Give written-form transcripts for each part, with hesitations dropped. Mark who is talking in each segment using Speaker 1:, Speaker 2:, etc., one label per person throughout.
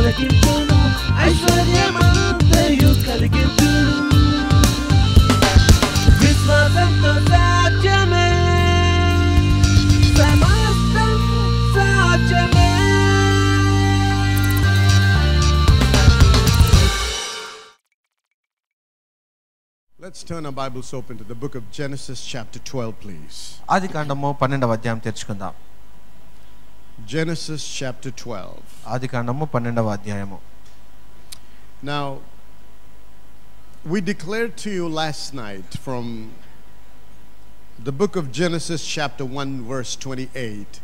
Speaker 1: తొలగించును ఐశ్వర్యమంతయు కలిగించును విశ్వాసంతో సాధ్యమే సమస్తం సాధ్యమే.
Speaker 2: Let's turn our Bibles open to the book of Genesis chapter 12, please.
Speaker 3: ఆదికాండము 12వ అధ్యాయం తెరుచుకుందాం.
Speaker 2: Genesis chapter 12.
Speaker 3: ఆదికాండము 12వ అధ్యాయము.
Speaker 2: Now, we declared to you last night from the book of Genesis chapter 1 verse 28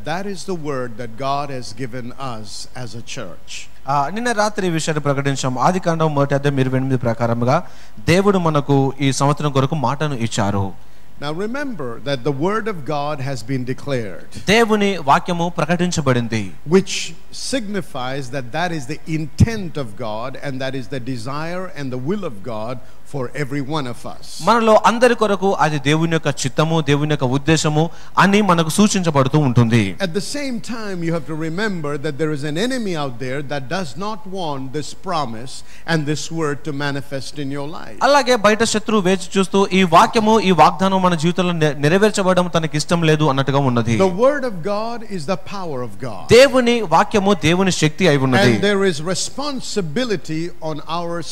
Speaker 2: that is the word that God has given us as a church.
Speaker 3: నిన్న రాత్రి ఈ విషయాన్ని ప్రకటించాం. ఆదికాండం 1:28 ప్రకారముగా దేవుడు మనకు ఈ సంవత్సరం కొరకు మాటను ఇచ్చారు.
Speaker 2: Now remember that the word of God has been declared.
Speaker 3: దేవుని వాక్యము ప్రకటించబడింది.
Speaker 2: Which signifies that is the intent of God and that is the desire and the will of God for every one of us.
Speaker 3: మనలో అందరి కొరకు అది దేవుని యొక్క చిత్తము, దేవుని యొక్క ఉద్దేశము అని మనకు సూచించబడుతూ ఉంటుంది.
Speaker 2: At the same time you have to remember that there is an enemy out there that does not want this promise and this word to manifest in your life.
Speaker 3: అలాగే బయట శత్రువు వేచి చూస్తూ ఈ వాక్యము ఈ వాగ్దానం మన జీవితంలో నెరవేర్చబడడం తనకి ఇష్టం లేదు అన్నట్టుగా ఉన్నది.
Speaker 2: The word of God is the power of God.
Speaker 3: దేవుని వాక్యము దేవుని శక్తి అయి ఉన్నది.
Speaker 2: And there is responsibility on us.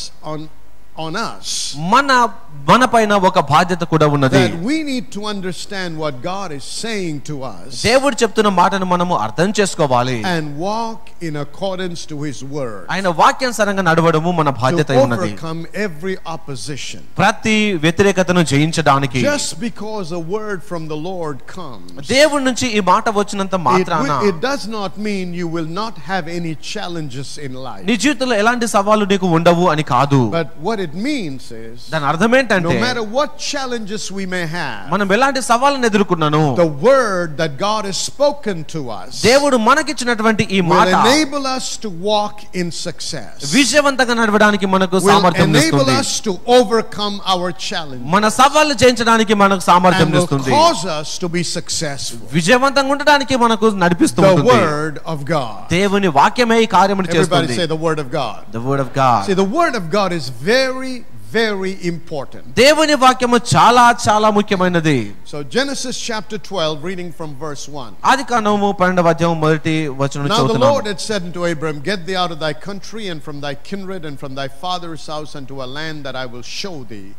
Speaker 3: మన పైన ఒక బాధ్యత కూడా ఉన్నది.
Speaker 2: That we need to understand what God is saying to us.
Speaker 3: దేవుడు చెప్తున్న మాటను మనము అర్థం చేసుకోవాలి.
Speaker 2: And walk in accordance to his word.
Speaker 3: ఆయన వాక్యానుసారంగా నడవడము మన బాధ్యత అయి ఉన్నది.
Speaker 2: To overcome every opposition.
Speaker 3: ప్రతి వ్యతిరేకతను జయించడానికి.
Speaker 2: Just because a word from the Lord comes.
Speaker 3: దేవుడి నుంచి ఈ మాట వచ్చినంత మాత్రాన
Speaker 2: it does not mean you will not have any challenges in life.
Speaker 3: నీ జీవితంలో ఎలాంటి సవాళ్లు నీకు ఉండవు అని కాదు.
Speaker 2: But what it means is
Speaker 3: దాని అర్థం ఏంటంటే
Speaker 2: no matter what challenges we may have,
Speaker 3: మనం ఎలాంటి సవాళ్ళను ఎదుర్కొన్నాను,
Speaker 2: the word that God has spoken to us
Speaker 3: దేవుడు మనకిచ్చినటువంటి ఈ మాట
Speaker 2: will enable us to walk in success.
Speaker 3: విజయవంతంగా నడవడానికి మనకు సామర్థ్యం ఇస్తుంది.
Speaker 2: Enable us to overcome our challenges.
Speaker 3: మన సవాళ్లు జయించడానికి మనకు సామర్థ్యం ఇస్తుంది.
Speaker 2: Cause us to be successful.
Speaker 3: విజయవంతంగా ఉండడానికి మనకు నడిపిస్తూ ఉంటుంది.
Speaker 2: The word of God.
Speaker 3: దేవుని వాక్యమే ఈ కార్యమును చేస్తుంది.
Speaker 2: Everybody say the word of God.
Speaker 3: The word of God.
Speaker 2: See, the word of God is very important.
Speaker 3: దేవుని వాక్యము చాలా చాలా ముఖ్యమైనది.
Speaker 2: So Genesis chapter 12 reading from verse 1.
Speaker 3: ఆదికాండము 12వ అధ్యాయం మొదటి వచనం
Speaker 2: Now the
Speaker 3: చదువుతున్నాము.
Speaker 2: Lord had said unto Abram, get thee out of thy country and from thy kindred and from thy father's house unto a land that I will show thee,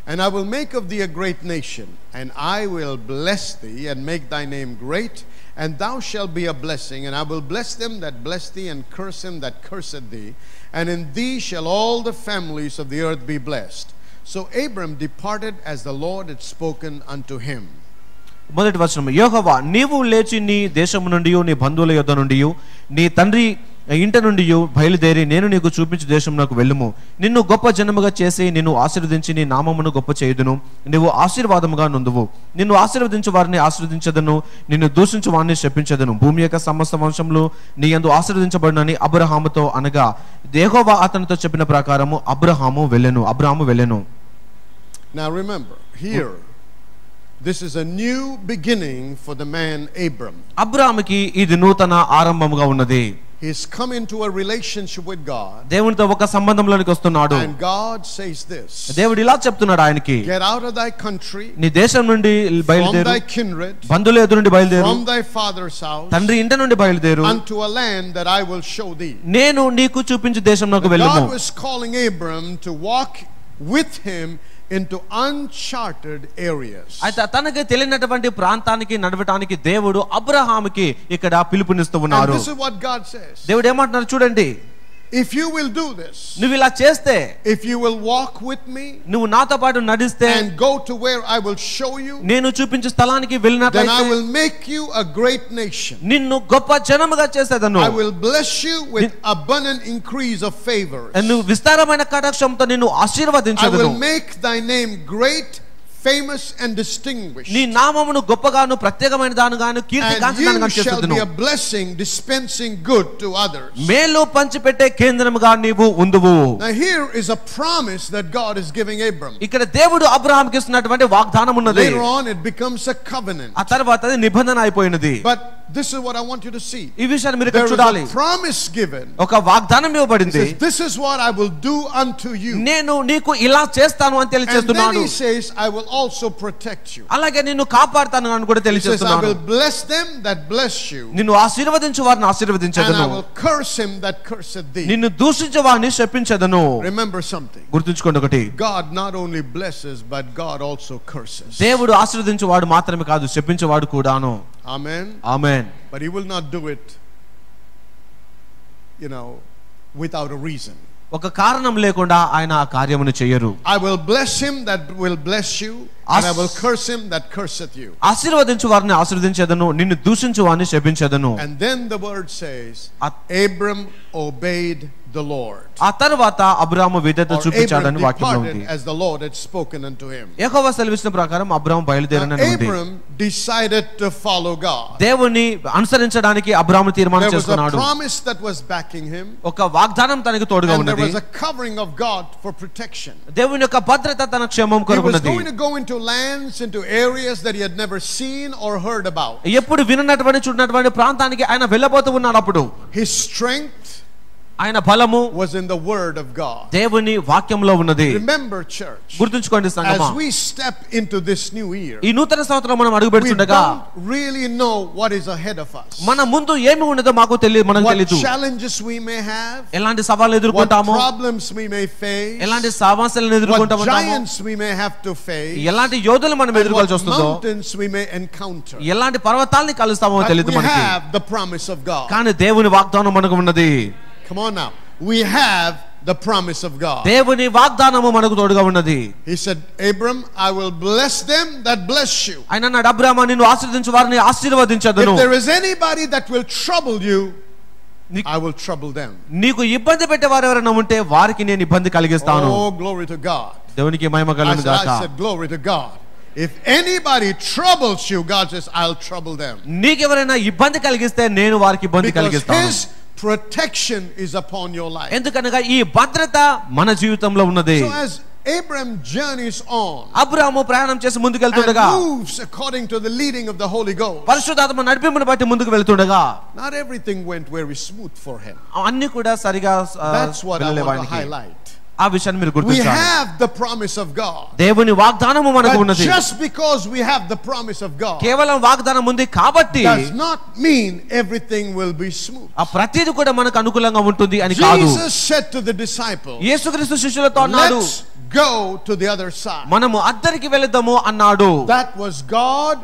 Speaker 2: and I will make of thee a great nation, and I will bless thee and make thy name great, and thou shalt be a blessing, and I will bless them that bless thee and curse him that curseth thee, and in thee shall all the families of the earth be blessed. So Abram departed as the Lord had spoken unto him.
Speaker 3: మొదటి వచనం, యెహోవా నీవు లేచి నీ దేశము నుండి నీ బంధువుల యొద్ద నుండి నీ తండ్రి ఇంట నుండి బయలుదేరి నేను నీకు చూపించు దేశమునకు వెళ్ళుము. నిన్ను గొప్ప జనముగా చేసి నిన్ను ఆశీర్వదించి నీ నామమును గొప్ప చేయుదును. నీవు ఆశీర్వాదముగా నుందువు. నిన్ను ఆశీర్వదించు వారిని ఆశీర్వదించదను, నిన్ను దూషించు వారిని శపించదను. భూమి యొక్క సమస్త వంశములు నీ యందు ఆశీర్వదించబడునని అబ్రహాముతో అనగా యెహోవా అతనితో చెప్పిన ప్రకారము అబ్రహాము వెళ్ళెను.
Speaker 2: Now remember, here this is a new beginning for the man Abram.
Speaker 3: అబ్రాహాముకి ఇది నూతన ఆరంభముగా ఉన్నది.
Speaker 2: He's come into a relationship with God.
Speaker 3: దేవునితో ఒక సంబంధంలోనికి వస్తున్నాడు.
Speaker 2: And God says this.
Speaker 3: దేవుడు ఇలా చెప్తున్నాడు ఆయనకి,
Speaker 2: get out of thy country,
Speaker 3: నీ దేశం నుండి బయలుదేరు,
Speaker 2: from thy kindred,
Speaker 3: బంధువుల ఎదురు నుండి బయలుదేరు,
Speaker 2: from thy father's house,
Speaker 3: తండ్రి ఇంటి నుండి బయలుదేరు,
Speaker 2: unto a land that I will show thee.
Speaker 3: నేను నీకు చూపించు దేశంలోకి వెళ్ళుము.
Speaker 2: God was calling Abram to walk with him into uncharted areas.
Speaker 3: అయితే తనకి తెలియనటువంటి ప్రాంతానికి నడవటానికి దేవుడు అబ్రహాముకి ఇక్కడ పిలుపునిస్తూ ఉన్నారు.
Speaker 2: And this is what God says.
Speaker 3: దేవుడు ఏమంటున్నారు చూడండి,
Speaker 2: if you will do this,
Speaker 3: నువ్వు ఇలా చేస్తే,
Speaker 2: if you will walk with me,
Speaker 3: నువ్వు నాతో పాటు నడిస్తే,
Speaker 2: and go to where I will show you,
Speaker 3: నేను చూపించే స్థలానికి
Speaker 2: then
Speaker 3: వెళ్ళినట్లయితే
Speaker 2: I will make you a great nation.
Speaker 3: నిన్ను గొప్ప జనముగా చేసేదను.
Speaker 2: I will bless you with abundant increase of favors.
Speaker 3: నువ్వు విస్తారమైన కటాక్షంతో నిన్ను ఆశీర్వదించదను.
Speaker 2: I will make thy name great, famous and distinguished.
Speaker 3: నీ నామమును గొప్పగాను ప్రత్యేకమైన దానిగాను కీర్తిగాంచడానిగా
Speaker 2: and you shall
Speaker 3: చేసేదను.
Speaker 2: be a blessing dispensing good to others.
Speaker 3: మేలు పంచిపెట్టే కేంద్రముగా నీవు ఉందువు.
Speaker 2: Now here is a promise that God is giving Abram.
Speaker 3: ఇక్కడ దేవుడు అబ్రహాముకి ఇస్తున్నటువంటి వాగ్దానం ఉన్నది.
Speaker 2: Later on it becomes a covenant.
Speaker 3: ఆ తర్వాత అది నిబంధన అయిపోయినది.
Speaker 2: But this is what I want you to see.
Speaker 3: ఈ విషయాన్ని మీరు ఇక్కడ
Speaker 2: There is
Speaker 3: చూడాలి.
Speaker 2: a promise given.
Speaker 3: ఒక వాగ్దానం
Speaker 2: He
Speaker 3: ఇవ్వబడింది.
Speaker 2: says, this is what I will do unto you.
Speaker 3: నేను నీకు ఇలా చేస్తాను అని
Speaker 2: And then
Speaker 3: తెలియజేస్తున్నాను.
Speaker 2: he says, I will also protect you.
Speaker 3: అలాగే నిన్ను కాపాడుతాను అని కూడా
Speaker 2: He says, I
Speaker 3: తెలియజేస్తున్నాను.
Speaker 2: will bless them that bless you,
Speaker 3: నిన్ను ఆశీర్వదించు వారిని
Speaker 2: and
Speaker 3: ఆశీర్వదించదను.
Speaker 2: I will curse him that curseth thee.
Speaker 3: నిన్ను దూషించే వారిని శపించదను.
Speaker 2: Remember something.
Speaker 3: గుర్తుంచుకోండి ఒకటి,
Speaker 2: God not only blesses, but God also curses.
Speaker 3: దేవుడు ఆశీర్వదించేవాడు మాత్రమే కాదు, శపించేవాడు కూడాను.
Speaker 2: Amen.
Speaker 3: Amen.
Speaker 2: But he will not do it, without a reason.
Speaker 3: ఒక కారణం లేకుండా ఆయన ఆ కార్యమును చేయరు.
Speaker 2: I will bless him that will bless you, and I will curse him that curseth you.
Speaker 3: ఆశీర్వదించు వారిని ఆశీర్వదించేదను, నిన్ను దూషించు వారిని శపించెదను.
Speaker 2: And then the word says, Abram obeyed the Lord.
Speaker 3: ఆ తరువాత అబ్రాము విధేయత
Speaker 2: Or
Speaker 3: చూపించాడని
Speaker 2: Abram
Speaker 3: వాక్యంలో
Speaker 2: departed
Speaker 3: ఉంది.
Speaker 2: as the Lord had spoken unto him.
Speaker 3: యెహోవా సెలవిచ్చిన ప్రకారం అబ్రాము బయలుదేరినని
Speaker 2: Now,
Speaker 3: ఉంది.
Speaker 2: Abram decided to follow God.
Speaker 3: దేవుని అనుసరించడానికి అబ్రాము తీర్మానం
Speaker 2: There was a
Speaker 3: చేసుకున్నాడు.
Speaker 2: promise that was backing him,
Speaker 3: ఒక వాగ్దానం తనకి తోడుగా
Speaker 2: and there
Speaker 3: ఉన్నది.
Speaker 2: was a covering of God for protection.
Speaker 3: దేవుని యొక్క భద్రత తన క్షేమం
Speaker 2: He
Speaker 3: కొరకు
Speaker 2: was
Speaker 3: ఉన్నది.
Speaker 2: going to go into lands, into areas that he had never seen or heard about.
Speaker 3: ఎప్పుడు విననటువంటి చూడనటువంటి ప్రాంతానికి ఆయన వెళ్ళబోతూ ఉన్నాడు. అప్పుడు
Speaker 2: His strength
Speaker 3: ఆయన బలము
Speaker 2: was in the word of God.
Speaker 3: దేవుని వాక్యంలో ఉన్నది.
Speaker 2: Remember, church,
Speaker 3: గుర్తుంచుకోండి సంగమా,
Speaker 2: as we step into this new year,
Speaker 3: ఈ నూతన సంవత్సరం మనం అడుగు
Speaker 2: we
Speaker 3: పెడుతుండగా
Speaker 2: don't really know what is ahead of us.
Speaker 3: మన ముందు ఏమి ఉన్నదో మనకు
Speaker 2: What
Speaker 3: తెలియదు.
Speaker 2: challenges we may have,
Speaker 3: ఎలాంటి సవాళ్ళు
Speaker 2: what
Speaker 3: ఎదుర్కొంటామో,
Speaker 2: problems we may face,
Speaker 3: ఎలాంటి సమస్యలను
Speaker 2: what
Speaker 3: ఎదుర్కొంటామో,
Speaker 2: giants we may have to face,
Speaker 3: ఎలాంటి యోధులు మనం
Speaker 2: and
Speaker 3: ఎదుర్కోవాల్సి
Speaker 2: what
Speaker 3: వస్తుందో,
Speaker 2: mountains we may encounter.
Speaker 3: ఎలాంటి పర్వతాల్ని కలుస్తామో
Speaker 2: But
Speaker 3: తెలియదు
Speaker 2: we
Speaker 3: మనకి.
Speaker 2: have the promise of God.
Speaker 3: కానీ దేవుని వాగ్దానం మనకు ఉన్నది.
Speaker 2: Come on now. We have the promise of God.
Speaker 3: దేవుని వాగ్దానము మనకు తోడుగా ఉన్నది.
Speaker 2: He said, Abram, I will bless them that bless you.
Speaker 3: ఆయన అన్నాడు, అబ్రామా నిన్ను ఆశీర్వదించు వారిని ఆశీర్వదించదును.
Speaker 2: If there is anybody that will trouble you, I will trouble them.
Speaker 3: నీకు ఇబ్బంది పెట్టేవారు ఎవరైనా ఉంటే వారికి నేను ఇబ్బంది కలిగిస్తాను.
Speaker 2: Oh, glory to God.
Speaker 3: దేవునికి మహిమ కలుగును గాక.
Speaker 2: I said, glory to God. If anybody troubles you, God says, I'll trouble them.
Speaker 3: నీకెవరైనా ఇబ్బంది కలిగిస్తే నేను వారికి ఇబ్బంది
Speaker 2: Because
Speaker 3: కలిగిస్తాను.
Speaker 2: His protection is upon your life.
Speaker 3: ఎందుకనగా ఈ భద్రత మన జీవితంలో ఉన్నది.
Speaker 2: So as Abram journeys on
Speaker 3: అబ్రాము ప్రయాణం చేసి ముందుకెళ్తుండగా,
Speaker 2: and moves according to the leading of the Holy Ghost,
Speaker 3: పరిశుద్ధాత్మ నడిపింపును బట్టి ముందుకు వెళ్తుండగా
Speaker 2: not everything went very smooth for him.
Speaker 3: అన్ని కూడా సరిగా
Speaker 2: That's what I want to
Speaker 3: వెళ్ళలేవానికి.
Speaker 2: highlight.
Speaker 3: ఆ విషయాన్ని మీరు
Speaker 2: We
Speaker 3: గుర్తించాలి.
Speaker 2: have the promise of God.
Speaker 3: దేవుని వాగ్దానము మనకు
Speaker 2: But
Speaker 3: ఉన్నది.
Speaker 2: just because we have the promise of God
Speaker 3: కేవలం వాగ్దానం ఉంది కాబట్టి
Speaker 2: does not mean everything will be smooth.
Speaker 3: ఆ ప్రతిది కూడా మనకు అనుకూలంగా ఉంటుంది అని కాదు.
Speaker 2: Jesus said to the disciples,
Speaker 3: యేసుక్రీస్తు శిష్యులతో అన్నాడు,
Speaker 2: let's go to the other side.
Speaker 3: మనము అద్దరికి వెళదాము అన్నాడు.
Speaker 2: That was God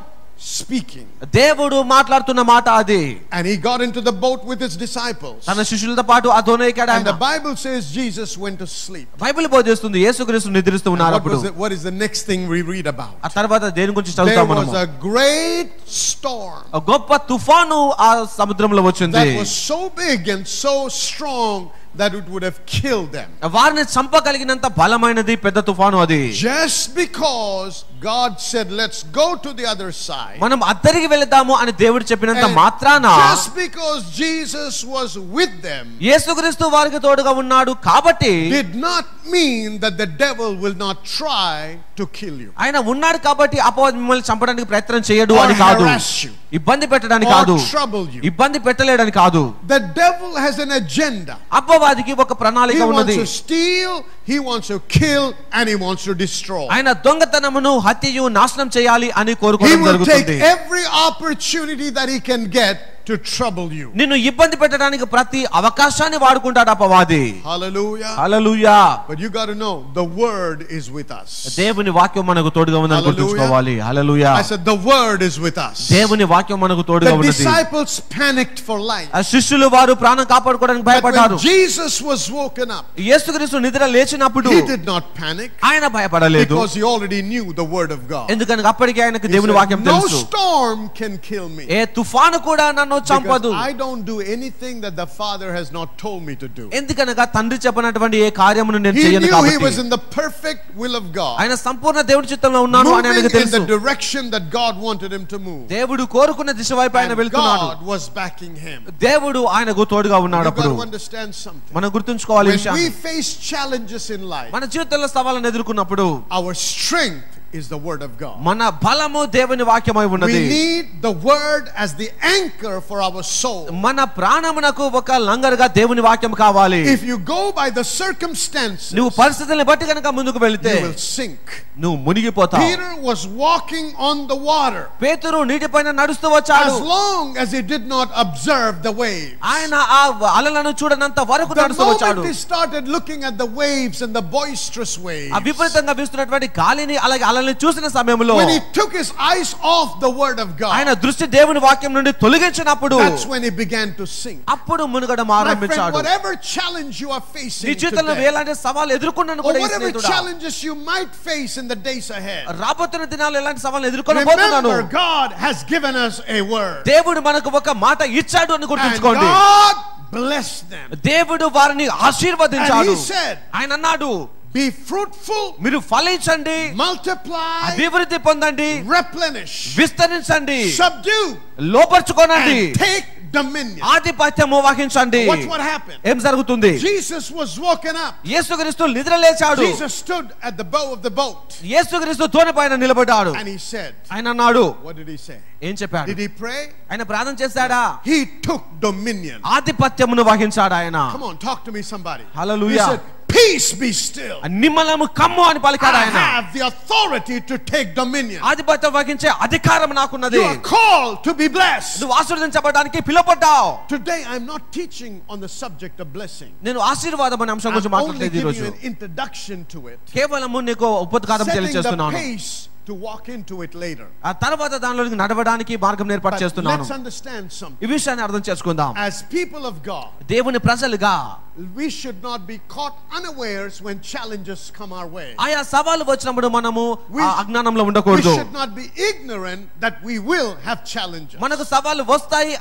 Speaker 2: speaking.
Speaker 3: దేవుడు మాట్లాడుతున్న మాట అది.
Speaker 2: And he got into the boat with his disciples.
Speaker 3: తన శిష్యులతో పాటు ఆ దోణి ఎక్కాడు
Speaker 2: And the
Speaker 3: ఆయన.
Speaker 2: Bible says Jesus went to sleep.
Speaker 3: Bible బోధిస్తుంది యేసుక్రీస్తు నిద్రిస్తూ
Speaker 2: And
Speaker 3: ఉన్నారు. అప్పుడు
Speaker 2: what is the next thing we read about?
Speaker 3: ఆ తర్వాత దేని గురించి
Speaker 2: There
Speaker 3: చదువుతాం
Speaker 2: was
Speaker 3: మనము.
Speaker 2: a great storm
Speaker 3: ఒక గొప్ప తుఫాను ఆ సముద్రంలో వచ్చింది.
Speaker 2: that was so big and so strong that it would have killed them.
Speaker 3: వారిని చంపగలిగినంత బలమైనది పెద్ద తుఫాను అది.
Speaker 2: Just because God said, let's go to the other side.
Speaker 3: మనం అద్దరికి వెళదాము అని దేవుడు చెప్పినంత
Speaker 2: And
Speaker 3: మాత్రాన,
Speaker 2: just because Jesus was with them
Speaker 3: యేసుక్రీస్తు వారికి తోడుగా ఉన్నాడు కాబట్టి
Speaker 2: did not mean that the devil will not try to kill you
Speaker 3: ఆయన ఉన్నాడు కాబట్టి అపవాది మిమ్మల్ని చంపడానికి ప్రయత్నం చేయడు
Speaker 2: or
Speaker 3: అని కాదు.
Speaker 2: harass you
Speaker 3: ఇబ్బంది పెట్టడానికి
Speaker 2: or
Speaker 3: కాదు,
Speaker 2: trouble you.
Speaker 3: ఇబ్బంది పెట్టలేడని కాదు.
Speaker 2: The devil has an agenda.
Speaker 3: అపవాదికి ఒక
Speaker 2: He
Speaker 3: ప్రణాళిక
Speaker 2: wants
Speaker 3: ఉన్నది.
Speaker 2: to steal, he wants to kill, and he wants to destroy.
Speaker 3: ఆయన దొంగతనమును, హత్యయు, నాశనం చేయాలి అని
Speaker 2: He
Speaker 3: కోరుకోవడం
Speaker 2: will take
Speaker 3: జరుగుతుంది.
Speaker 2: every opportunity that he can get to trouble you.
Speaker 3: నిన్ను ఇబ్బంది పెట్టడానికి ప్రతి అవకాశాన్ని వాడుకుంటాడు అపవాది.
Speaker 2: Hallelujah.
Speaker 3: Hallelujah.
Speaker 2: But you got to know the word is with us.
Speaker 3: దేవుని వాక్యం మనకు తోడుగా ఉందని
Speaker 2: Hallelujah.
Speaker 3: గుర్తుంచుకోవాలి. హల్లెలూయా.
Speaker 2: I said the word is with us.
Speaker 3: దేవుని వాక్యం మనకు తోడుగా
Speaker 2: The
Speaker 3: ఉన్నది.
Speaker 2: disciples panicked for life.
Speaker 3: ఆ శిష్యులు వారు ప్రాణం కాపాడుకోవడానికి
Speaker 2: But
Speaker 3: భయపడ్డారు.
Speaker 2: when Jesus was woken up,
Speaker 3: యేసుక్రీస్తు నిద్ర లేచినప్పుడు
Speaker 2: he did not panic
Speaker 3: ఆయన భయపడలేదు.
Speaker 2: because he already knew the word of God.
Speaker 3: ఎందుకనగా అప్పటికే ఆయనకు
Speaker 2: He
Speaker 3: దేవుని
Speaker 2: said,
Speaker 3: వాక్యం
Speaker 2: no
Speaker 3: తెలుసు.
Speaker 2: storm can kill me.
Speaker 3: ఏ తుఫాను కూడా నన్ను చంపదు.
Speaker 2: Because I don't do anything that the Father has not told me to do.
Speaker 3: ఎందుకనగా తండ్రి చెప్పినటువంటి ఏ కార్యమును నేను
Speaker 2: He
Speaker 3: చేయను
Speaker 2: knew he was
Speaker 3: కాబట్టి.
Speaker 2: in the perfect will of God,
Speaker 3: ఆయన సంపూర్ణ దేవుడి చిత్తంలో ఉన్నాడు అని
Speaker 2: moving
Speaker 3: ఆయనకు
Speaker 2: in the
Speaker 3: తెలుసు.
Speaker 2: direction that God wanted him to move.
Speaker 3: దేవుడు కోరుకున్న దిశ వైపు ఆయన
Speaker 2: And
Speaker 3: వెళ్తున్నాడు.
Speaker 2: God was backing him.
Speaker 3: దేవుడు ఆయనకు తోడుగా ఉన్నాడు.
Speaker 2: You've got
Speaker 3: అప్పుడు
Speaker 2: to understand something.
Speaker 3: మనం గుర్తుంచుకోవాలి ఈ
Speaker 2: When we
Speaker 3: విషయాన్ని.
Speaker 2: face challenges in life,
Speaker 3: మన జీవితంలో సవాళ్ళను ఎదుర్కొన్నప్పుడు
Speaker 2: our strength is the word of God.
Speaker 3: మన బలము దేవుని వాక్యమై
Speaker 2: We
Speaker 3: ఉన్నది.
Speaker 2: need the word as the anchor for our soul.
Speaker 3: మన ప్రాణమునకు ఒక లంగరుగా దేవుని వాక్యం కావాలి.
Speaker 2: If you go by the circumstances,
Speaker 3: నువ్వు పరిస్థితులను బట్టి కనుక ముందుకు వెళితే
Speaker 2: you will sink.
Speaker 3: నువ్వు మునిగిపోతావు.
Speaker 2: Peter was walking on the water.
Speaker 3: పేతురు నీటిపైన నడుస్తూ వచ్చాడు.
Speaker 2: As long as he did not observe the waves.
Speaker 3: ఆయన ఆ అలలను చూడనంత వరకు
Speaker 2: The
Speaker 3: నడుస్తూ వచ్చాడు.
Speaker 2: moment he started looking at the waves and the boisterous waves,
Speaker 3: ఆ విపరీతంగా వీస్తున్నటువంటి గాలిని అలాగే అలల్ని చూసిన సమయంలో
Speaker 2: when he took his eyes off the word of God,
Speaker 3: ఆయన దృష్టి దేవుని వాక్యం నుండి తొలగించినప్పుడు
Speaker 2: that's when he began to sink.
Speaker 3: అప్పుడు మునుగడం
Speaker 2: My friend,
Speaker 3: ఆరంభించాడు.
Speaker 2: whatever challenge you are facing
Speaker 3: నీ జీవితంలో
Speaker 2: today,
Speaker 3: ఎలాంటి సవాలు ఎదుర్కొన్నాను
Speaker 2: or
Speaker 3: కూడా ఈ
Speaker 2: whatever
Speaker 3: స్నేహితుడా,
Speaker 2: challenges you might face in the days ahead,
Speaker 3: రాబోతున్న దినాల్లో ఎలాంటి సవాలు ఎదుర్కొనబోతున్నాను.
Speaker 2: remember God has given us a word,
Speaker 3: దేవుడు మనకు ఒక మాట ఇచ్చాడు అని
Speaker 2: and
Speaker 3: గుర్తుంచుకోండి.
Speaker 2: God blessed them,
Speaker 3: దేవుడు వారిని ఆశీర్వదించాడు.
Speaker 2: and he said,
Speaker 3: ఆయన అన్నాడు,
Speaker 2: be fruitful,
Speaker 3: మీరు ఫలించండి,
Speaker 2: multiply,
Speaker 3: అభివృద్ధి పొందండి,
Speaker 2: replenish,
Speaker 3: విస్తరించండి,
Speaker 2: subdue,
Speaker 3: లోపర్చుకోనండి,
Speaker 2: and take dominion.
Speaker 3: ఆధిపత్యము వహించండి.
Speaker 2: Watch what happened.
Speaker 3: ఏం జరుగుతుంది?
Speaker 2: Jesus was woken up.
Speaker 3: యేసుక్రీస్తు నిద్ర లేచాడు.
Speaker 2: Jesus stood at the bow of the boat,
Speaker 3: యేసుక్రీస్తు తోని పైన నిలబడ్డాడు.
Speaker 2: and he said,
Speaker 3: ఆయన అన్నాడు,
Speaker 2: what did he say?
Speaker 3: ఏం చెప్పాడు?
Speaker 2: Did he pray?
Speaker 3: ఆయన ప్రార్థన చేశాడా?
Speaker 2: He took dominion.
Speaker 3: ఆధిపత్యమును వహించాడు ఆయన.
Speaker 2: Come on, talk to me, somebody.
Speaker 3: Hallelujah.
Speaker 2: He said, peace be still.
Speaker 3: నిమ్మలము కమ్ము అని పలికాడు
Speaker 2: I
Speaker 3: ఆయన.
Speaker 2: have the authority to take dominion.
Speaker 3: ఆధిపత్యం వహించే అధికారం నాకున్నది.
Speaker 2: You are called to be blessed.
Speaker 3: నువ్వు ఆశీర్వదించబడడానికి పిలువబడ్డావు.
Speaker 2: Today I'm not teaching on the subject of blessing.
Speaker 3: నేను ఆశీర్వాదం అనే అంశం గురించి
Speaker 2: I'm only
Speaker 3: మాట్లాడలేదు ఈ
Speaker 2: giving
Speaker 3: రోజు.
Speaker 2: you an introduction to it,
Speaker 3: కేవలము నీకు ఉపకారం
Speaker 2: setting the
Speaker 3: తెలియజేస్తున్నాను.
Speaker 2: pace to walk into it later.
Speaker 3: ఆ తర్వాత దానిలోకి నడవడానికి మార్గం ఏర్పాటు
Speaker 2: But
Speaker 3: చేస్తున్నాను.
Speaker 2: let's understand something.
Speaker 3: ఈ విషయాన్ని అర్థం చేసుకుందాం.
Speaker 2: As people of God,
Speaker 3: దేవుని ప్రజలుగా
Speaker 2: we should not be caught unawares when challenges come our way.
Speaker 3: ఆయా సవాలు వచ్చినప్పుడు మనము
Speaker 2: We-
Speaker 3: ఆ అజ్ఞానంలో
Speaker 2: We
Speaker 3: ఉండకూడదు.
Speaker 2: should not be ignorant that we will have challenges.
Speaker 3: మనకు సవాలు వస్తాయి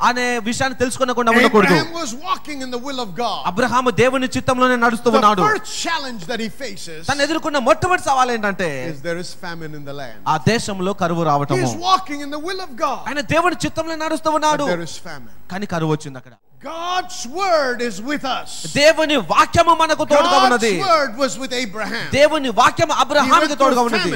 Speaker 3: అనే విషయాన్ని తెలుసుకోకుండా ఉండకూడదు.
Speaker 2: Abraham was walking in the will of God.
Speaker 3: Abraham దేవుని చిత్తంలోనే నడుస్తూ
Speaker 2: The
Speaker 3: ఉన్నాడు.
Speaker 2: first challenge that he faces
Speaker 3: తను ఎదుర్కొన్న మొట్టమొదటి సవాల్ ఏంటంటే
Speaker 2: is there is famine in the land.
Speaker 3: ఆ దేశంలో కరువు
Speaker 2: He
Speaker 3: రావటము.
Speaker 2: is walking in the will of God,
Speaker 3: ఆయన దేవుని చిత్తంలో నడుస్తూ
Speaker 2: but
Speaker 3: ఉన్నాడు.
Speaker 2: there is famine.
Speaker 3: కానీ కరువు వచ్చింది అక్కడ.
Speaker 2: God's word is with us.
Speaker 3: దేవుని వాక్యము మనకు తోడుగా
Speaker 2: God's
Speaker 3: ఉన్నది.
Speaker 2: word was with Abraham.
Speaker 3: దేవుని వాక్యం అబ్రహాముకి తోడుగా ఉన్నది.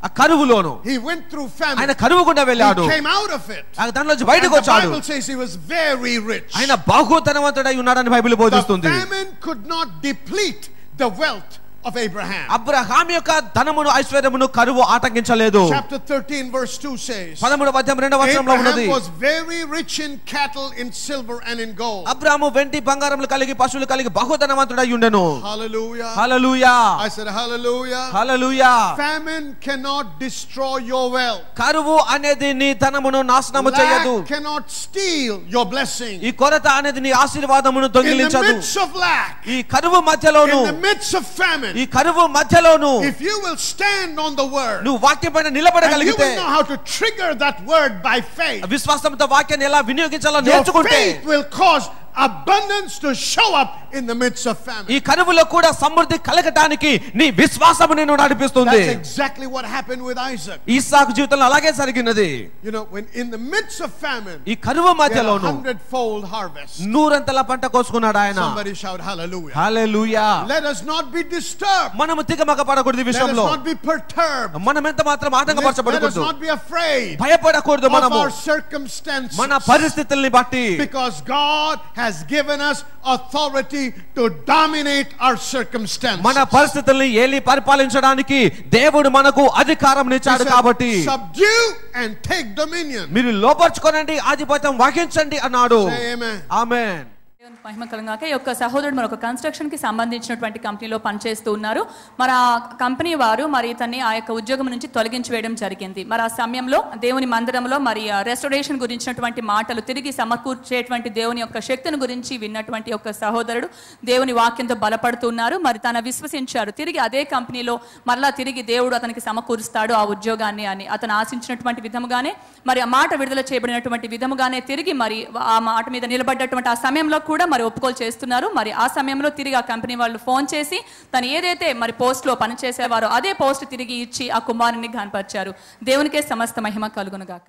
Speaker 3: ఆ కరువులోను
Speaker 2: He went through
Speaker 3: ఆయన
Speaker 2: famine.
Speaker 3: కరువు గుండా వెళ్ళాడు.
Speaker 2: He came out of it.
Speaker 3: దానిలోంచి
Speaker 2: And
Speaker 3: బయటకు
Speaker 2: the
Speaker 3: వచ్చాడు.
Speaker 2: Bible says he was very rich.
Speaker 3: ఆయన బహుధనవంతుడై ఉన్నాడని బైబిల్
Speaker 2: The
Speaker 3: బోధిస్తుంది.
Speaker 2: famine could not deplete the wealth of Abraham.
Speaker 3: Abraham యొక్క ధనమును ఐశ్వర్యమును కరువు ఆటంకించలేదు.
Speaker 2: Chapter 13 verse 2 says,
Speaker 3: 13వ అధ్యాయం 2వ వచనంలో ఉన్నది.
Speaker 2: Abraham was very rich in cattle, in silver and in gold.
Speaker 3: Abraham వెండి బంగారములు కలిగి పశువులు కలిగి బహుధనవంతుడై ఉండెను.
Speaker 2: Hallelujah.
Speaker 3: Hallelujah.
Speaker 2: I said hallelujah.
Speaker 3: Hallelujah.
Speaker 2: Famine cannot destroy your wealth.
Speaker 3: కరువు అనేది నీ ధనమును నాశనము చేయదు.
Speaker 2: Lack cannot steal your blessing.
Speaker 3: ఈ కొరత అనేది నీ ఆశీర్వాదమును
Speaker 2: In the
Speaker 3: దొంగిలించదు.
Speaker 2: midst of lack,
Speaker 3: ఈ కరువు మధ్యలోను
Speaker 2: in the midst of famine,
Speaker 3: ఈ కరువు మధ్యలోను
Speaker 2: if you will stand on the word,
Speaker 3: నువ్వు వాక్యం పైన
Speaker 2: and you
Speaker 3: నిలబడగలిగితే
Speaker 2: will know how to trigger that word by faith,
Speaker 3: విశ్వాసంతో వాక్యాన్ని ఎలా వినియోగించాలో
Speaker 2: your
Speaker 3: నేర్చుకుంటే
Speaker 2: faith will cause abundance to show up in the midst of famine.
Speaker 3: ఈ కరువులో కూడా సమృద్ధి కలగటానికి నీ విశ్వాసము నిన్ను నడిపిస్తుంది.
Speaker 2: That's exactly what happened with Isaac.
Speaker 3: ఇస్సాకు జీవితంలో అలాగే జరిగినది.
Speaker 2: You know, when in the midst of famine,
Speaker 3: ఈ కరువు
Speaker 2: he had a
Speaker 3: మధ్యలోను
Speaker 2: 100-fold harvest.
Speaker 3: నూరంతల పంట కోసుకున్నాడు ఆయన.
Speaker 2: Somebody shout hallelujah.
Speaker 3: Hallelujah.
Speaker 2: Let us not be disturbed.
Speaker 3: మనము తికమక పడకూడదు ఈ
Speaker 2: Let us
Speaker 3: విషయంలో.
Speaker 2: not be perturbed.
Speaker 3: మనం ఎంత మాత్రం
Speaker 2: Let us
Speaker 3: ఆటంకపరచబడకూడదు.
Speaker 2: not be afraid
Speaker 3: భయపడకూడదు
Speaker 2: of
Speaker 3: మనము
Speaker 2: our circumstances,
Speaker 3: మన పరిస్థితుల్ని బట్టి.
Speaker 2: because God has given us authority to dominate our circumstances.
Speaker 3: మన పరిస్థితుల్ని ఏలి పరిపాలించడానికి దేవుడు మనకు అధికారం
Speaker 2: He
Speaker 3: ఇచ్చాడు
Speaker 2: said,
Speaker 3: కాబట్టి
Speaker 2: subdue and take dominion.
Speaker 3: మీరు లోపర్చుకోనండి ఆధిపత్యం వహించండి అన్నాడు.
Speaker 2: Say amen.
Speaker 3: ఆమేన్.
Speaker 4: దేవునికి మహిమ కలుగాక. ఈ యొక్క సహోదరుడు మరొక కన్స్ట్రక్షన్ కి సంబంధించినటువంటి కంపెనీలో పనిచేస్తూ ఉన్నారు. మరి ఆ కంపెనీ వారు మరి ఇతన్ని ఆ యొక్క ఉద్యోగం నుంచి తొలగించి వేయడం జరిగింది. మరి ఆ సమయంలో దేవుని మందిరంలో మరి రెస్టోరేషన్ గురించినటువంటి మాటలు తిరిగి సమకూర్చేటువంటి దేవుని యొక్క శక్తిని గురించి విన్నటువంటి ఒక సహోదరుడు దేవుని వాక్యంతో బలపడుతున్నారు. మరి తన విశ్వసించారు తిరిగి అదే కంపెనీలో మరలా తిరిగి దేవుడు అతనికి సమకూరుస్తాడు ఆ ఉద్యోగాన్ని అని అతను ఆశించినటువంటి విధముగానే మరి ఆ మాట విడుదల చేయబడినటువంటి విధముగానే తిరిగి మరి ఆ మాట మీద నిలబడ్డటువంటి ఆ సమయంలో కూడా మరి ఒప్పుకోలు చేస్తున్నారు. మరి ఆ సమయంలో తిరిగి ఆ కంపెనీ వాళ్ళు ఫోన్ చేసి తను ఏదైతే మరి పోస్ట్ లో పనిచేసేవారో అదే పోస్ట్ తిరిగి ఇచ్చి ఆ కుమారుని ఘనపరిచారు. దేవునికే సమస్త మహిమ కలుగును గాక.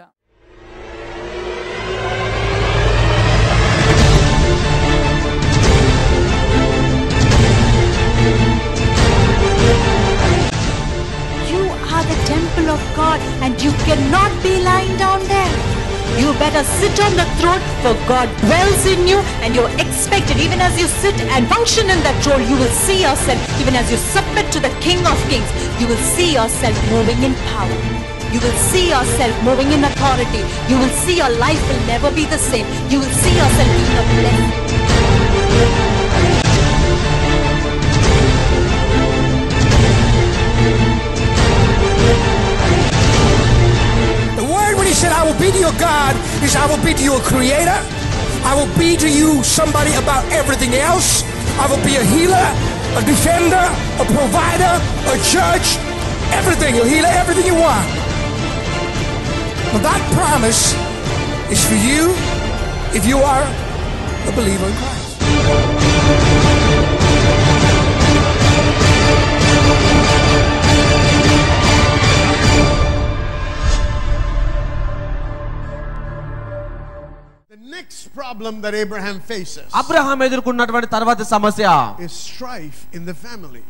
Speaker 5: You are the better sit on the throne, for God dwells in you and you're expected. Even as you sit and function in that role, you will see yourself, even as you submit to the King of Kings, you will see yourself moving in power. You will see yourself moving in authority. You will see your life will never be the same. You will see yourself being a blessing.
Speaker 6: The word when he said, I will be to your God, is I will be to you a creator. I will be to you somebody about everything else. I will be a healer, a defender, a provider, a judge, everything. You'll heal everything you want. But that promise is for you if you are a believer in Christ.
Speaker 2: The next problem that Abraham faces
Speaker 3: Abraham ఎదుర్కొన్నటువంటి తర్వాత సమస్య
Speaker 2: is strife in the family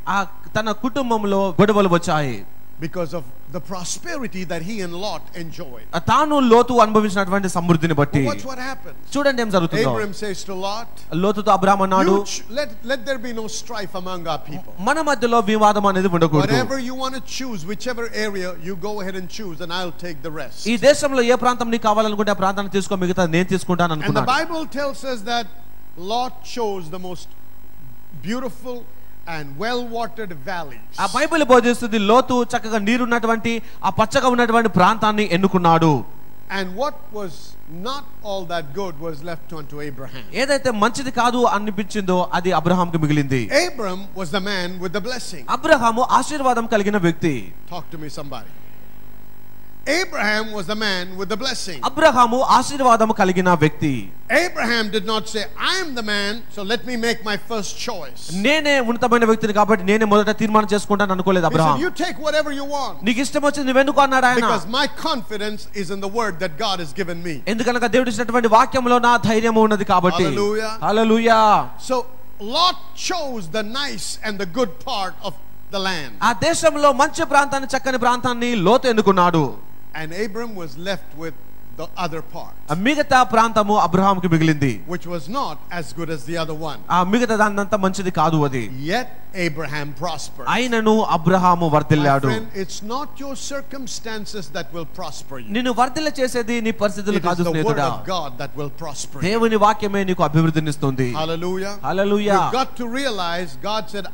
Speaker 3: తన కుటుంబంలో గొడవలు వచ్చాయి.
Speaker 2: because of the prosperity that he and Lot enjoyed.
Speaker 3: తాను లోతు అనుభవించినటువంటి సమృద్ధిని బట్టి.
Speaker 2: Watch what happens.
Speaker 3: చూడండి ఏం జరుగుతుందో.
Speaker 2: Abraham says to Lot,
Speaker 3: లోతుతో అబ్రహాం అన్నాడు,
Speaker 2: let there be no strife among our people.
Speaker 3: మన మధ్యలో వివాదం అనేది ఉండకూడదు.
Speaker 2: Whatever you want to choose, whichever area, you go ahead and choose and I'll take the rest.
Speaker 3: ఈ దేశంలో ఏ ప్రాంతం నీకు కావాలనుకుంటే ఆ ప్రాంతాన్ని తీసుకో, మిగతా నేను తీసుకుంటాను
Speaker 2: And the
Speaker 3: అనుకున్నాడు.
Speaker 2: Bible tells us that Lot chose the most beautiful and well-watered valleys.
Speaker 3: ఆ బైబిల్ బోధిస్తుంది లోతు చక్కగా నీరున్నటువంటి ఆ పచ్చగా ఉన్నటువంటి ప్రాంతాన్ని ఎన్నుకున్నాడు.
Speaker 2: And what was not all that good was left unto Abraham.
Speaker 3: ఏదైతే మంచిది కాదు అనిపించిందో అది అబ్రహాంకి మిగిలింది.
Speaker 2: Abram was the man with the blessing.
Speaker 3: Abraham ఆశీర్వాదం కలిగిన వ్యక్తి.
Speaker 2: Talk to me somebody. Abraham was the man with the blessing.
Speaker 3: Abraham ఆశీర్వాదం కలిగిన వ్యక్తి.
Speaker 2: Abraham did not say, I am the man, so let me make my first choice.
Speaker 3: నేనే ఉన్నతమైన వ్యక్తిని కాబట్టి నేనే మొదట తీర్మానం చేసుకుంటాను అనుకోలేదు
Speaker 2: He
Speaker 3: Abraham.
Speaker 2: said, you take whatever you want.
Speaker 3: నీకు ఇష్టం వచ్చింది నువ్వెందుకు అన్నాడు ఆయన.
Speaker 2: Because my confidence is in the word that God has given me.
Speaker 3: ఎందుకనగా దేవుడు ఇచ్చినటువంటి వాక్యంలో నా ధైర్యం ఉన్నది కాబట్టి.
Speaker 2: Hallelujah.
Speaker 3: Hallelujah.
Speaker 2: So Lot chose the nice and the good part of the land.
Speaker 3: ఆ దేశంలో మంచి ప్రాంతాన్ని చక్కని ప్రాంతాన్ని లోతు ఎన్నుకున్నాడు.
Speaker 2: And Abram was left with the other part,
Speaker 3: మిగతా ప్రాంతము అబ్రహాంకి మిగిలింది,
Speaker 2: which was not as good as the other one.
Speaker 3: ఆ మిగతా దాన్నంతా మంచిది కాదు అది.
Speaker 2: Yet Abraham prospered.
Speaker 3: అయినను Abraham
Speaker 2: My
Speaker 3: వర్ధిల్లాడు.
Speaker 2: friend, it's not your circumstances that will prosper you.
Speaker 3: నిన్ను వర్ధిల్ల చేసేది నీ పరిస్థితులు
Speaker 2: It is
Speaker 3: కాదు
Speaker 2: the word
Speaker 3: స్నేహితుడా.
Speaker 2: of God that will prosper you.
Speaker 3: దేవుని వాక్యమే నీకు అభివృద్ధినిస్తుంది.
Speaker 2: Hallelujah.
Speaker 3: Hallelujah.
Speaker 2: You've got to realize God said,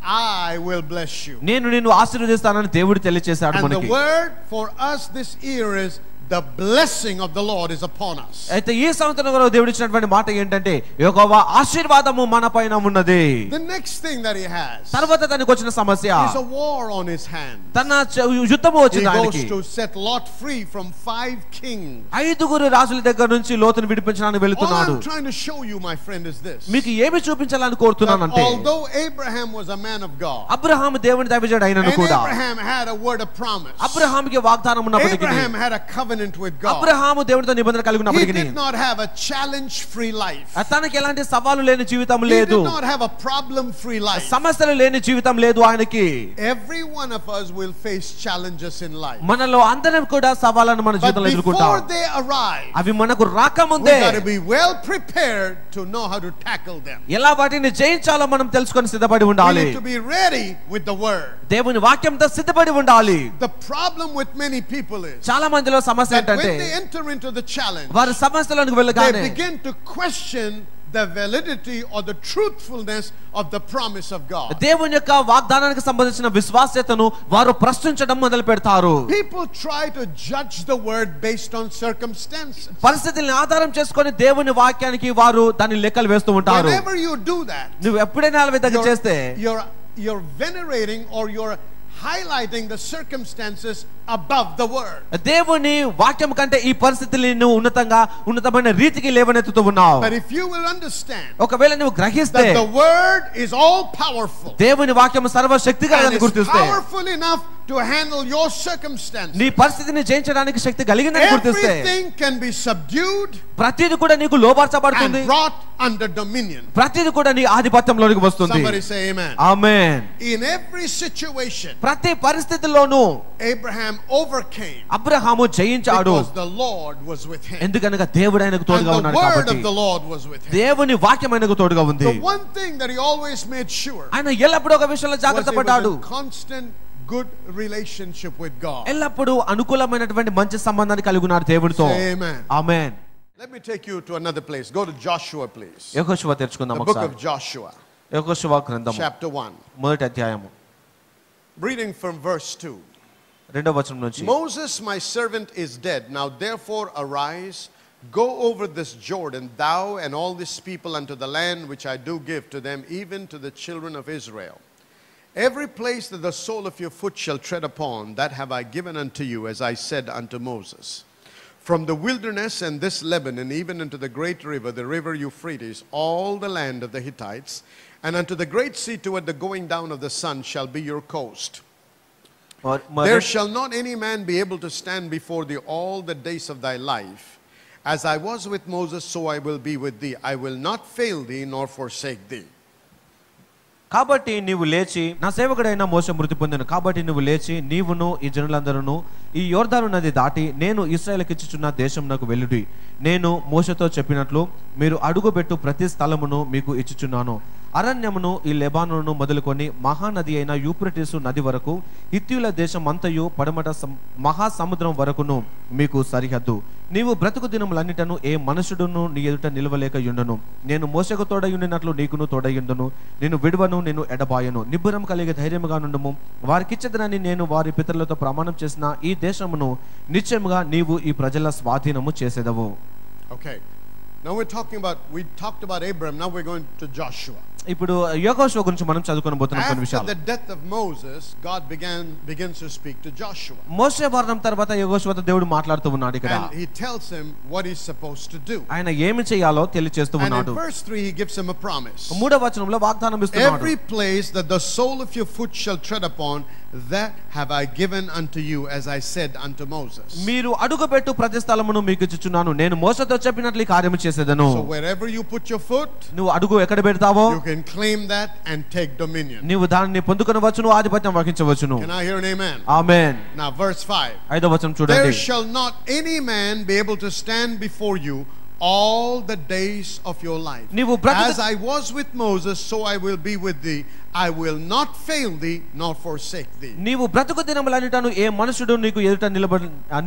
Speaker 2: I will bless you.
Speaker 3: నేను నిన్ను ఆశీర్వదిస్తానని దేవుడు తెలియజేశాడు
Speaker 2: And the
Speaker 3: మనకి.
Speaker 2: word for us this year is, the blessing of the Lord is upon us.
Speaker 3: అయితే ఈ సంవత్సరం వరకు దేవుడు ఇచ్చినటువంటి మాట ఏంటంటే యెహోవా ఆశీర్వాదము మన పైన ఉన్నది.
Speaker 2: The next thing that he has
Speaker 3: తర్వాత తనకు వచ్చిన సమస్య
Speaker 2: is a war on his hand.
Speaker 3: తన యుద్ధము
Speaker 2: He
Speaker 3: వచ్చింది
Speaker 2: goes
Speaker 3: ఆయనకి.
Speaker 2: to set Lot free from 5 kings.
Speaker 3: 5 రాజుల దగ్గర నుంచి లోతును విడిపించడానికి
Speaker 2: All
Speaker 3: వెళ్తున్నాడు.
Speaker 2: I'm trying to show you, my friend, is this.
Speaker 3: మీకు ఏమి చూపించాలని
Speaker 2: That
Speaker 3: కోరుతున్నానంటే
Speaker 2: although Abraham was a man of God,
Speaker 3: Abraham దేవుని దైవజనుడు అయినను
Speaker 2: and
Speaker 3: కూడా
Speaker 2: Abraham had a word of promise,
Speaker 3: అబ్రహాముకి వాగ్దానం ఉన్నప్పటికీ
Speaker 2: Abraham had a covenant with God,
Speaker 3: Abraham దేవునితో నిబంధన కలిగి
Speaker 2: he
Speaker 3: ఉన్నప్పటికీ
Speaker 2: did not have a challenge-free life.
Speaker 3: తనకి ఎలాంటి సవాలు లేని జీవితం
Speaker 2: He
Speaker 3: లేదు,
Speaker 2: did not have a problem-free life.
Speaker 3: సమస్యలు లేని జీవితం లేదు ఆయనకి.
Speaker 2: Every one of us will face challenges in life.
Speaker 3: మనలో అందరం కూడా సవాళ్ళను మన
Speaker 2: But
Speaker 3: జీవితంలో
Speaker 2: before
Speaker 3: ఎదుర్కొంటాం.
Speaker 2: they arrive,
Speaker 3: అవి మనకు రాకముందే
Speaker 2: we got to be well prepared to know how to tackle them.
Speaker 3: ఎలా వాటిని జయించాలో మనం తెలుసుకొని సిద్ధపడి
Speaker 2: We
Speaker 3: ఉండాలి.
Speaker 2: need to be ready with the word.
Speaker 3: దేవుని వాక్యంతో సిద్ధపడి ఉండాలి.
Speaker 2: The problem with many people is
Speaker 3: చాలా మందిలో సమస్య
Speaker 2: that
Speaker 3: ఏంటంటే
Speaker 2: when they enter into the challenge,
Speaker 3: వారి సమస్యలకు
Speaker 2: they
Speaker 3: వెళ్ళగానే
Speaker 2: begin to question the validity or the truthfulness of the promise of God.
Speaker 3: దేవుని యొక్క వాగ్దానానికి సంబంధించిన విశ్వాస్యతను వారు ప్రశ్నించడం మొదలు పెడతారు.
Speaker 2: People try to judge the word based on circumstances.
Speaker 3: పరిస్థితుల్ని ఆధారం చేసుకొని దేవుని వాక్యానికి వారు దాని లెక్కలు వేస్తూ ఉంటారు.
Speaker 2: Whenever you do that,
Speaker 3: నువ్వు ఎప్పుడైనా అలా విధంగా చేస్తే
Speaker 2: you're venerating or you're highlighting the circumstances above the word.
Speaker 3: దేవుని వాక్యం కంటే ఈ పరిస్థితుల్ని నువ్వు ఉన్నతమైన రీతికి లేవనెత్తుతూ ఉన్నావు.
Speaker 2: But if you will understand
Speaker 3: ఒకవేళ నువ్వు గ్రహిస్తే
Speaker 2: that the word is all powerful
Speaker 3: దేవుని వాక్యం సర్వశక్తిగలదని
Speaker 2: and is
Speaker 3: గుర్తిస్తే
Speaker 2: powerful enough to handle your circumstances.
Speaker 3: నీ పరిస్థితిని జయించడానికి శక్తి కలిగిందని గుర్తిస్తే
Speaker 2: Everything can be subdued
Speaker 3: ప్రతిది కూడా నీకు లోబర్చబడుతుంది,
Speaker 2: and brought under dominion.
Speaker 3: ప్రతిది కూడా నీ ఆధిపత్యంలోనికి వస్తుంది.
Speaker 2: Somebody say amen.
Speaker 3: Amen.
Speaker 2: In every situation,
Speaker 3: ప్రతి పరిస్థితిలోనూ
Speaker 2: Abraham overcame
Speaker 3: అబ్రహాము జయించాడు.
Speaker 2: because the Lord was with him.
Speaker 3: ఎందుకనగా దేవుడు ఆయనకు
Speaker 2: And
Speaker 3: తోడుగా
Speaker 2: the
Speaker 3: ఉన్నాడు
Speaker 2: word
Speaker 3: కాబట్టి.
Speaker 2: of the Lord was with him.
Speaker 3: దేవుని వాక్యం ఆయనకు తోడుగా ఉంది.
Speaker 2: The one thing that he always made sure
Speaker 3: ఆయన ఎల్లప్పుడూ ఒక విషయంలో
Speaker 2: was
Speaker 3: జాగ్రత్త
Speaker 2: he was
Speaker 3: పడ్డాడు.
Speaker 2: in constant good relationship with God.
Speaker 3: ఎల్లప్పుడూ అనుకూలమైనటువంటి మంచి సంబంధాన్ని కలిగి ఉన్నాడు దేవుడితో.
Speaker 2: Say amen.
Speaker 3: Amen.
Speaker 2: Let me take you to another place. Go to Joshua, please.
Speaker 3: యెహోషువ తెరుచుకుందాం
Speaker 2: The book
Speaker 3: ఒకసారి.
Speaker 2: of Joshua,
Speaker 3: యెహోషువ గ్రంథం
Speaker 2: chapter 1.
Speaker 3: మొదటి అధ్యాయము
Speaker 2: Reading from verse 2.
Speaker 3: రెండవ వచనం నుంచి.
Speaker 2: Moses, my servant, is dead. Now therefore arise, go over this Jordan, thou and all this people, unto the land which I do give to them, even to the children of Israel. Every place that the sole of your foot shall tread upon, that have I given unto you, as I said unto Moses. From the wilderness and this Lebanon, even unto the great river, the river Euphrates, all the land of the Hittites, and unto the great sea toward the going down of the sun shall be your coast. There shall not any man be able to stand before thee all the days of thy life. As I was with Moses, so I will be with thee. I will not fail thee nor forsake thee.
Speaker 3: కాబట్టి నీవు లేచి, నా సేవకుడైన మోషే మృతి పొందెను కాబట్టి నువ్వు లేచి నీవును ఈ జనులందరూ ఈ యొర్దాను నది దాటి నేను ఇశ్రాయేలుకి ఇచ్చుచున్న దేశమునకు వెళ్ళుడి. నేను మోషేతో చెప్పినట్లు మీరు అడుగుపెట్టు ప్రతి స్థలమును మీకు ఇచ్చుచున్నాను. అరణ్యమును ఈ లెబానోను మొదలుకొని మహానది అయిన యూఫ్రటీసు నది వరకు, హిత్తీయుల దేశం అంతయు పడమట మహాసముద్రం వరకును మీకు సరిహద్దు. నీవు బ్రతుకు దినములన్నిటను ఏ మనుషుడును నీ ఎదుట నిలవలేక యుండను. నేను మోషకు తోడయుండినట్లు నీకును తోడయుండును. నేను విడువను, నేను ఎడబాయను. నిబ్బరం కలిగి ధైర్యముగా నుండుము. వారికిచ్చదనని నేను వారి పితరులతో ప్రమాణం చేసిన ఈ దేశమును నిశ్చయముగా నీవు ఈ ప్రజల స్వాధీనము చేసేదవు.
Speaker 2: Okay. Now we talked about Abraham. Now we're going to Joshua.
Speaker 3: ఇప్పుడు యెహోషువ గురించి మనం చదువుకోబోతున్నాం కొన్ని
Speaker 2: After
Speaker 3: విషయాలు.
Speaker 2: the death of Moses, God begins to speak to Joshua.
Speaker 3: మోషే మరణం తర్వాత యెహోషువతో దేవుడు మాట్లాడుతూ ఉన్నాడు ఇక్కడ.
Speaker 2: And he tells him what he's supposed to do.
Speaker 3: ఆయన ఏమి చేయాలో తెలియజేస్తూ
Speaker 2: And in
Speaker 3: ఉన్నాడు.
Speaker 2: verse 3 he gives him a promise.
Speaker 3: మూడవ వచనంలో వాగ్దానం ఇస్తున్నాడు.
Speaker 2: Every place that the sole of your foot shall tread upon, that have I given unto you, as I said unto Moses.
Speaker 3: మీరు అడుగుపెట్టు ప్రతి స్థలమును మీకు ఇచ్చుచున్నాను. నేను మోషేతో చెప్పినట్లు కార్యము చేసేదను.
Speaker 2: So wherever you put your foot,
Speaker 3: నువ్వు అడుగు ఎక్కడ పెడతావో
Speaker 2: you can claim that and take dominion.
Speaker 3: నీవు దానిని పొందుకొనవచ్చును, ఆధిపత్యం వహించవచ్చును.
Speaker 2: Can I hear an amen?
Speaker 3: Amen.
Speaker 2: Now verse 5.
Speaker 3: ఐదవ వచనం చూడండి.
Speaker 2: There shall not any man be able to stand before you all the days of your life. As I was with Moses, so I will be with thee. I will not fail thee nor forsake thee.
Speaker 3: నీవు బ్రతుకు దినములన్నిటను ఏ మనుషుడు నీకు ఎదుట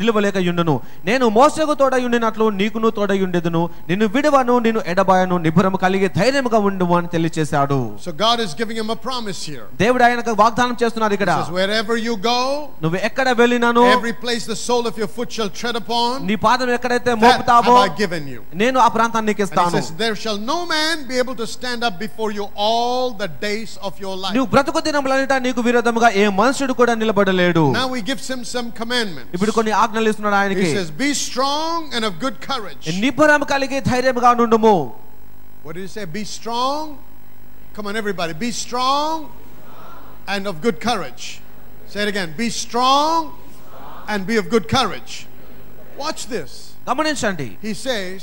Speaker 3: నిలవలేక యుండును. నేను మోషేకు తోడయుండినట్లు నీకును తోడయుండెదను. నిన్ను విడువను, నిన్ను ఎడబాయను. నిబ్బరము కలిగి ధైర్యముగా ఉండుము అని తెలియచేశాడు.
Speaker 2: So God is giving him a promise here.
Speaker 3: దేవుడు ఆయనకు వాగ్దానం చేస్తున్నాడు ఇక్కడ.
Speaker 2: He says wherever you go,
Speaker 3: నువ్వు ఎక్కడ వెళ్ళినాను,
Speaker 2: every place the sole of your foot shall tread upon,
Speaker 3: నీ పాదం ఎక్కడైతే
Speaker 2: that
Speaker 3: మోపుతావో
Speaker 2: have I given you.
Speaker 3: నేను ఆ ప్రాంతాన్ని నీకు
Speaker 2: And he
Speaker 3: ఇస్తాను.
Speaker 2: says there shall no man be able to stand up before you all the days of your life.
Speaker 3: నువ్వు బ్రతుకు దినములన్నిట నీకు విరోధముగా ఏ మనుషుడు కూడా నిలబడలేడు.
Speaker 2: Now he gives him some commandments.
Speaker 3: ఇప్పుడు కొన్ని ఆజ్ఞలు ఇస్తున్నాడు ఆయనకి.
Speaker 2: He says be strong and of good courage.
Speaker 3: నిబ్బరం కలిగి ధైర్యముగా నుండుము.
Speaker 2: What did he say? Be strong. Come on everybody. Be strong and of good courage. Say it again. Be strong and be of good courage. Watch this.
Speaker 3: గమనించండి.
Speaker 2: He says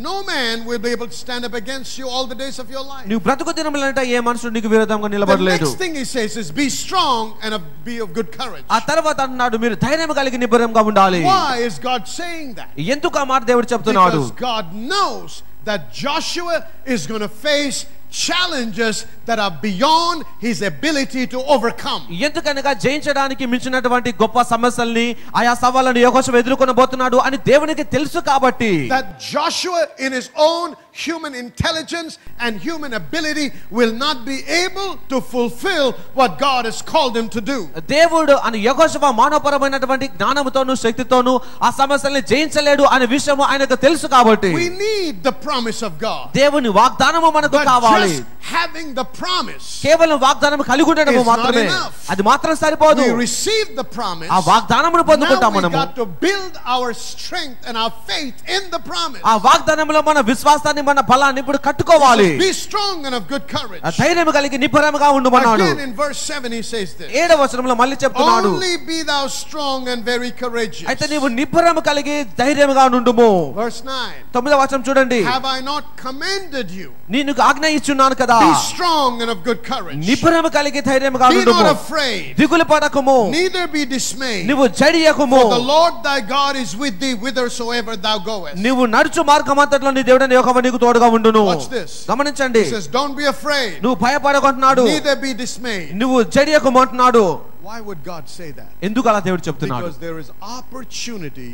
Speaker 2: no man will be able to stand up against you all the days of your life.
Speaker 3: నీవు బ్రతుకు దినములన్నిట ఏ మనుషుడు నీకు విరోధంగా
Speaker 2: The
Speaker 3: నిలబడలేడు.
Speaker 2: next thing he says is be strong and be of good courage.
Speaker 3: ఆ తర్వాత అన్నాడు మీరు ధైర్యం కలిగి నిబ్బరంగా ఉండాలి.
Speaker 2: Why is God saying that?
Speaker 3: ఎందుకు ఆ మాట దేవుడు చెప్తున్నాడు?
Speaker 2: Because God knows that Joshua is going to face challenges that are beyond his ability to overcome.
Speaker 3: ఎందుకనగా జయించడానికి మించినటువంటి గొప్ప సమస్యల్ని ఆయా సవాళ్ళను యెహోషువ ఎదుర్కొనబోతున్నాడు అని దేవునికి తెలుసు కాబట్టి
Speaker 2: that Joshua in his own human intelligence and human ability will not be able to fulfill what God has called him to do.
Speaker 3: దేవుడు అని యెహోషువ మానవపరమైనటువంటి జ్ఞానముతోను శక్తితోను ఆ సమస్యల్ని జయించలేడు అనే విషయం ఆయనకు తెలుసు కాబట్టి
Speaker 2: We need the promise of God.
Speaker 3: దేవుని వాగ్దానము మనకు కావాలి.
Speaker 2: Just having the promise
Speaker 3: కేవలం వాగ్దానం కలిగి ఉండడము మాత్రమే అది మాత్రం సరిపోదు.
Speaker 2: We receive the promise.
Speaker 3: ఆ వాగ్దానమును పొందుకుంటాం మనము.
Speaker 2: We got to build our strength and our faith in the promise.
Speaker 3: ఆ వాగ్దానములో మన విశ్వాసాన్ని దయచేయబడిన బలాన్ని ఇప్పుడు కట్టుకోవాలి.
Speaker 2: Be strong and of good courage.
Speaker 3: ధైర్యం కలిగి నిబ్బరముగా ఉండుమన్నాడు.
Speaker 2: Again in verse 7 he says this.
Speaker 3: 7వ వచనంలో మళ్ళీ చెప్తున్నాడు,
Speaker 2: Only be thou strong and very courageous.
Speaker 3: అయితే నీవు నిబ్బరము కలిగి ధైర్యముగా నుండుము.
Speaker 2: Verse 9.
Speaker 3: 9వ వచనం చూడండి.
Speaker 2: Have I not commanded you?
Speaker 3: నేను ఆజ్ఞ ఇచ్చున్నాను కదా.
Speaker 2: Be strong and of good courage.
Speaker 3: నిబ్బరము కలిగి ధైర్యముగా
Speaker 2: Be
Speaker 3: నుండుము.
Speaker 2: not afraid.
Speaker 3: దిగులు పడకుము.
Speaker 2: Neither be dismayed.
Speaker 3: నీవు జడియకుము.
Speaker 2: For the Lord thy God is with thee whithersoever thou goest.
Speaker 3: నీవు నడుచు మార్గమంతట్లో నీ దేవుడైన యెహోవా నీకు తోడుగా ఉండును.
Speaker 2: Watch this.
Speaker 3: గమనించండి.
Speaker 2: He says, don't be afraid.
Speaker 3: నువ్వు భయపడకుంటున్నాడు.
Speaker 2: Neither be dismayed.
Speaker 3: నువ్వు జడియకుము అంటున్నాడు.
Speaker 2: Why would God say that?
Speaker 3: ఎందుకు అలా దేవుడు చెప్తున్నాడు?
Speaker 2: Because there is opportunity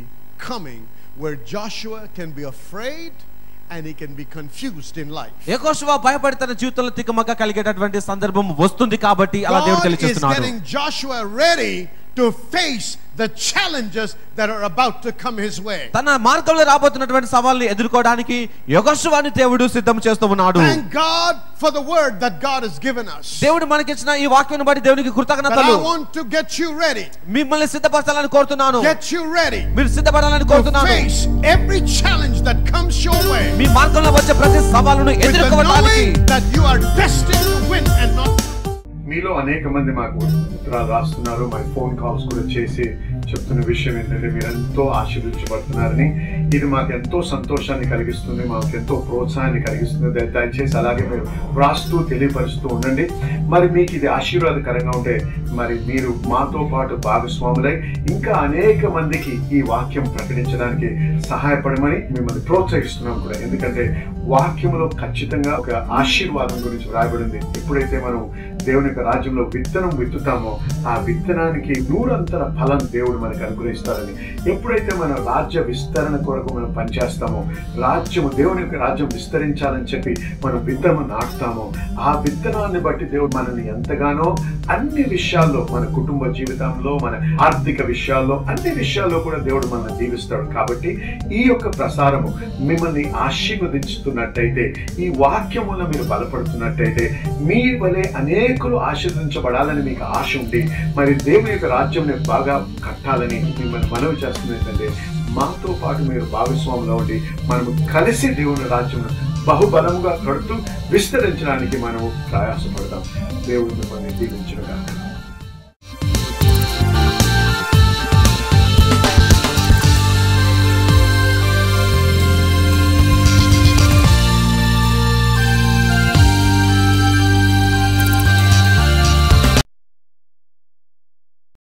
Speaker 2: coming where Joshua can be afraid and he can be confused in life.
Speaker 3: యెహోషువ భయపడి తన జీవితంలో తికమక కలిగేటటువంటి సందర్భం వస్తుంది కాబట్టి అలా దేవుడు
Speaker 2: God is
Speaker 3: తెలియజేస్తున్నాడు.
Speaker 2: getting Joshua ready to face the challenges that are about to come his way.
Speaker 3: తన మార్గంలో రాబోతున్నటువంటి సవాల్ని ఎదుర్కోవడానికి యెహోషువని దేవుడు సిద్ధం చేస్తూ ఉన్నాడు.
Speaker 2: Thank God for the word that God has given us.
Speaker 3: దేవుడు మనకిచ్చిన ఈ వాక్యాన్ని బట్టి దేవునికి
Speaker 2: But
Speaker 3: కృతజ్ఞతలు.
Speaker 2: I want to get you ready.
Speaker 3: మిమ్మల్ని సిద్ధపరచాలని కోరుతున్నాను.
Speaker 2: Get you ready
Speaker 3: మీరు సిద్ధపడాలని
Speaker 2: to
Speaker 3: కోరుతున్నాను.
Speaker 2: face every challenge that comes your way
Speaker 3: మీ మార్గంలో వచ్చే ప్రతి సవాలును
Speaker 2: with the
Speaker 3: ఎదుర్కోవడానికి
Speaker 2: knowing that you are destined to win and not.
Speaker 7: మీలో అనేక మంది మాకు ఉత్తరాలు రాస్తున్నారు, మా ఫోన్ కాల్స్ కూడా చేసి చెప్తున్న విషయం ఏంటంటే మీరు ఎంతో ఆశీర్వదించబడుతున్నారని. ఇది మాకు ఎంతో సంతోషాన్ని కలిగిస్తుంది, మాకు ఎంతో ప్రోత్సాహాన్ని కలిగిస్తుంది. దయచేసి అలాగే మీరు వ్రాస్తూ తెలియపరుస్తూ ఉండండి. మరి మీకు ఇది ఆశీర్వాదకరంగా ఉంటే మరి మీరు మాతో పాటు భాగస్వాములై ఇంకా అనేక మందికి ఈ వాక్యం ప్రకటించడానికి సహాయపడమని మిమ్మల్ని ప్రోత్సహిస్తున్నాం కూడా. ఎందుకంటే వాక్యములో ఖచ్చితంగా ఒక ఆశీర్వాదం గురించి వ్రాయబడింది. ఎప్పుడైతే మనం దేవుని యొక్క రాజ్యంలో విత్తనం విత్తుతామో ఆ విత్తనానికి 100 ఫలం దేవుడు మనకు అనుగ్రహిస్తారని. ఎప్పుడైతే మన రాజ్య విస్తరణ కొరకు మనం పనిచేస్తామో, రాజ్యము దేవుని యొక్క రాజ్యం విస్తరించాలని చెప్పి మనం విత్తనం నాటుతామో ఆ విత్తనాన్ని బట్టి దేవుడు మనల్ని ఎంతగానో అన్ని విషయాల్లో, మన కుటుంబ జీవితంలో, మన ఆర్థిక విషయాల్లో, అన్ని విషయాల్లో కూడా దేవుడు మనల్ని దీవిస్తాడు. కాబట్టి ఈ యొక్క ప్రసారము మిమ్మల్ని ఆశీర్వదించుతున్నట్టయితే, ఈ వాక్యములో మీరు బలపడుతున్నట్టయితే, మీ వలె అనేకులు ఆశీర్వదించబడాలని మీకు ఆశ ఉండి మరి దేవుని యొక్క రాజ్యం బాగా కట్టాలని మిమ్మల్ని మనవి చేస్తుంది ఏంటంటే మాతో పాటు మీరు భాగస్వాములో ఉండి మనము కలిసి దేవుని రాజ్యం బహుబలముగా కడుతూ విస్తరించడానికి మనము ప్రయాసపడతాం. దేవుడు మిమ్మల్ని దీవించుగాక.